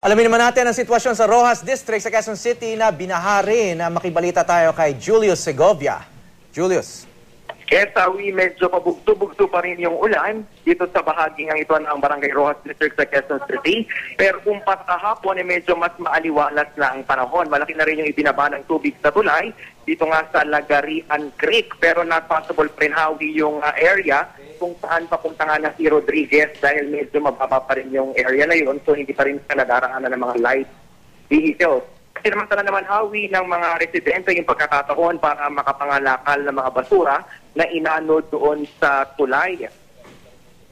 Alamin naman natin ang sitwasyon sa Roxas District sa Quezon City na binahari na makibalita tayo kay Julius Segovia. Julius. Hawi, medyo pabugto-bugto pa rin yung ulan dito sa bahaging ito ng Barangay Roxas District sa Quezon City. Pero kung kahapon medyo mas maaliwalas na ang panahon. Malaki na rin yung ibinaba ng tubig sa tulay dito nga sa Lagarian Creek. Pero not possible pa rin, Hawi, yung area kung saan papunta nga na si Rodriguez dahil medyo mababa pa rin yung area na yun. So hindi pa rin siya nadaraanan ng mga light vehicles. Kasi naman, Hawi, ng mga residente yung pagkakataon para makapangalakal ng mga basura na inano doon sa tulay.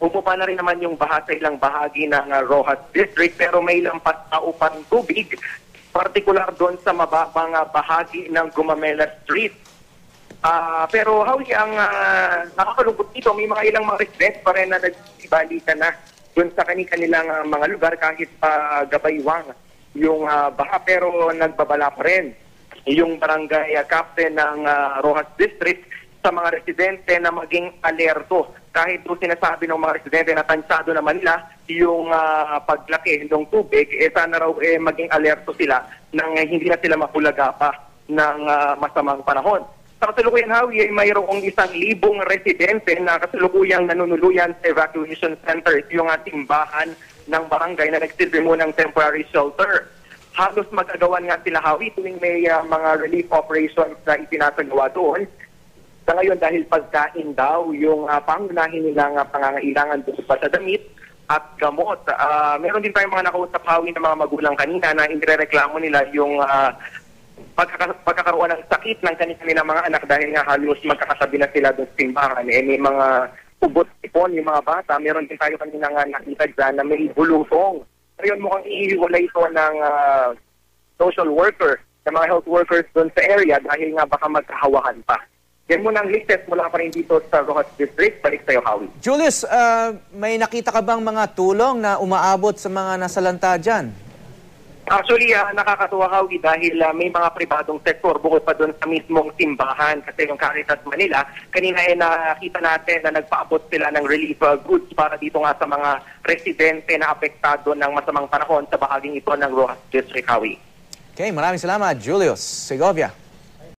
Pumupa na rin naman yung baha sa ilang bahagi ng Roxas District pero may lampas na upang tubig, partikular doon sa mababang bahagi ng Gumamela Street. Pero Hawi, ang nakakalungkot dito, may mga ilang mga residents pa rin na nagsibalikan na doon sa kanilang mga lugar kahit gabaywang yung baha, pero nagbabala pa rin yung barangay captain ng Roxas District sa mga residente na maging alerto. Kahit doon sinasabi ng mga residente na tansado naman nila yung paglaki ng tubig, sana raw maging alerto sila nang hindi na sila mapulaga pa ng masamang panahon. Sa kasalukuyan, Hawi, ay mayroong 1,000 residente na kasalukuyang nanunuluyan sa evacuation centers, yung simbahan ng barangay na nagsilbi mo ng temporary shelter. Halos magagawan nga sila, Hawi, tuwing may mga relief operations na itinasagawa doon. Sa ngayon, dahil pagkain daw yung pangunahin nilang pangangailangan doon pa sa damit at gamot. Meron din tayong mga nakausap, Hawi, ng mga magulang kanina na inireklamo nila yung pagkakaroon ng sakit ng kanilang mga anak dahil nga halos magkakasabi na sila doon sa simbahan. May mga ubot-ipon yung mga bata. Meron din tayo kanina nga nakita dyan na may bulutong. Ngayon mukhang iiwala ito ng social worker, ng mga health workers doon sa area dahil nga baka magkahawahan pa. Yan muna ang latest mula pa rin dito sa Roxas District. Balik sa'yo, Hawi. Julius, may nakita ka bang mga tulong na umaabot sa mga nasalanta dyan? Actually, nakakatuwa, Hawi, dahil may mga pribadong sektor bukod pa doon sa mismong simbahan kasi yung Caritas Manila, kanina nakita natin na nagpaabot sila ng relief goods para dito nga sa mga residente na apektado ng masamang panahon sa bahaging ito ng Roxas District, Hawi. Okay, maraming salamat, Julius Segovia.